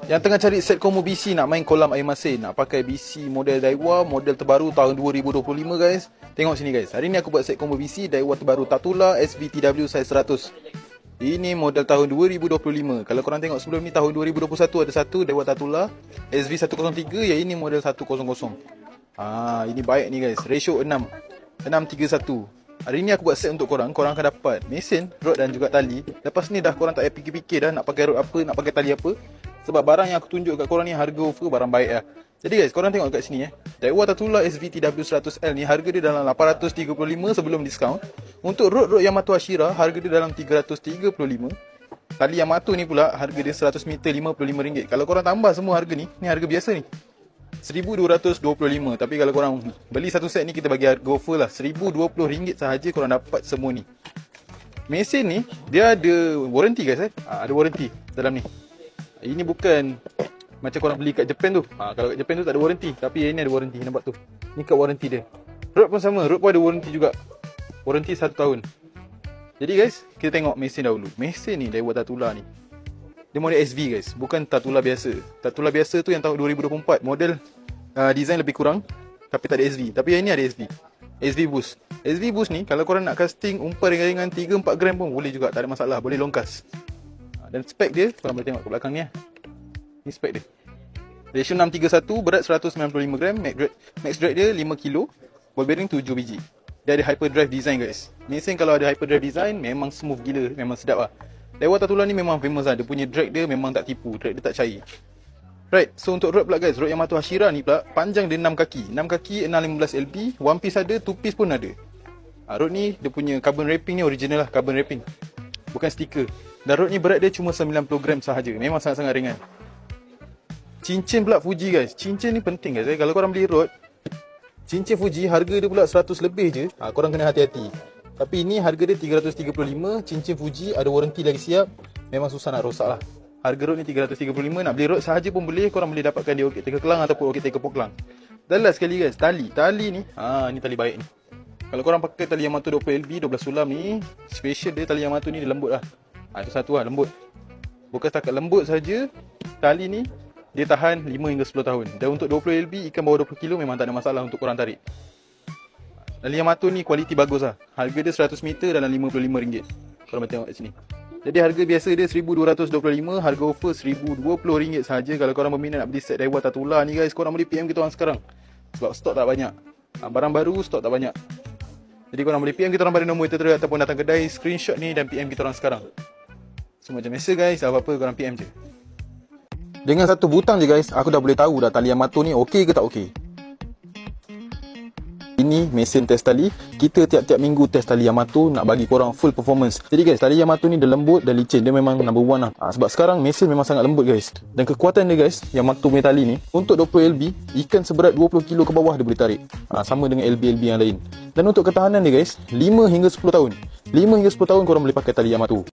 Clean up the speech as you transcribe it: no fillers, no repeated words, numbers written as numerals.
Yang tengah cari set combo BC nak main kolam air masin, nak pakai BC model Daiwa, model terbaru tahun 2025 guys. Tengok sini guys. Hari ni aku buat set combo BC Daiwa terbaru Tatula SVTW size 100. Ini model tahun 2025. Kalau korang tengok sebelum ni tahun 2021 ada satu Daiwa Tatula SV103, yang ini model 100. Ini baik ni guys. Ratio 6. 6:1. Hari ni aku buat set untuk korang. Korang akan dapat mesin, rod dan juga tali. Lepas ni dah korang tak payah fikir-fikir dah nak pakai rod apa, nak pakai tali apa. Sebab barang yang aku tunjuk kat korang ni harga offer barang baik lah. Jadi guys, korang tengok kat sini Daiwa Tatula SVTW 100L ni harga dia dalam 835 sebelum diskaun. Untuk rod Yamato Ashira harga dia dalam 335. Tali Yamato ni pula harga dia 100 meter RM55. Kalau korang tambah semua harga ni harga biasa ni RM1,225. Tapi kalau korang beli satu set ni, kita bagi harga offer lah RM1,020 sahaja korang dapat semua ni. Mesin ni dia ada warranty guys ada warranty dalam ni. Ini bukan macam korang beli kat Japan tu. Kalau kat Japan tu tak ada warranty, tapi ini ada warranty. Nampak tu? Ni kad warranty dia. Rod pun sama, rod pun ada warranty juga. Warranty 1 tahun. Jadi guys, kita tengok mesin dahulu. Mesin ni Daiwa Tatula ni, dia model SV guys, bukan Tatula biasa. Tatula biasa tu yang tahun 2024, model design lebih kurang, tapi tak ada SV. Tapi yang ni ada SV. SV Boost. SV Boost ni kalau korang nak casting umpan ringan-ringan 3-4 gram pun boleh juga, tak ada masalah, boleh longkas. Dan spek dia, korang boleh tengok kat belakang ni Ni spek dia. Ratio 6:1, berat 195 gram, max drag dia 5 kg, ball bearing 7 biji. Dia ada hyperdrive design guys. Mesin kalau ada hyperdrive design memang smooth gila, memang sedap lah. Daiwa Tatula ni memang famous lah, dia punya drag dia memang tak tipu, drag dia tak cair. Right, so untuk rod pula guys, rod Yamato Ashira ni pula panjang dia 6 kaki. 6 kaki 615 LB, one piece ada, two piece pun ada. Rod ni dia punya carbon wrapping ni original lah, carbon wrapping, bukan stiker. Dan rod ni berat dia cuma 90 gram sahaja, memang sangat-sangat ringan. Cincin pula Fuji guys. Cincin ni penting guys. Kalau korang beli rod, cincin Fuji harga dia pula 100 lebih je. Korang kena hati-hati. Tapi ini harga dia 335. Cincin Fuji ada warranty lagi siap. Memang susah nak rosak lah. Harga rod ni 335. Nak beli rod sahaja pun boleh. Korang boleh dapatkan di Orchid Taker Kelang ataupun Orchid Taker Poklang. Dan last sekali guys, tali. Tali ni, ni tali baik ni. Kalau korang pakai tali Yamato 20LB 12 sulam ni, special dia tali Yamato ni dia lembut lah. Itu satu lah, lembut. Bukan setakat lembut saja, tali ni dia tahan 5 hingga 10 tahun. Dan untuk 20LB, ikan bawah 20 kg memang tak ada masalah untuk korang tarik. Tali Yamato ni kualiti bagus lah. Harga dia 100 meter dalam RM55. Korang boleh tengok kat sini. Jadi harga biasa dia RM1,225, harga offer RM1,020 sahaja. Kalau korang berminat nak beli set Daiwa Tatula ni guys, korang boleh PM kita orang sekarang. Sebab stok tak banyak. Barang baru stok tak banyak. Jadi korang boleh PM kita orang pada nombor tertera ataupun datang kedai, screenshot ni dan PM kita orang sekarang. So macam biasa guys, apa-apa korang PM je. Dengan satu butang je guys, aku dah boleh tahu dah tali Yamato ni okey ke tak okey. Ini mesin test tali. Kita tiap-tiap minggu test tali Yamato, nak bagi korang full performance. Jadi guys, tali Yamato ni dia lembut dan licin. Dia memang number one lah. Sebab sekarang mesin memang sangat lembut guys. Dan kekuatan dia guys, Yamato punya tali ni, untuk 20LB, ikan seberat 20 kg ke bawah dia boleh tarik. Sama dengan LB-LB yang lain. Dan untuk ketahanan dia guys, 5 hingga 10 tahun. 5 hingga 10 tahun korang boleh pakai tali Yamato.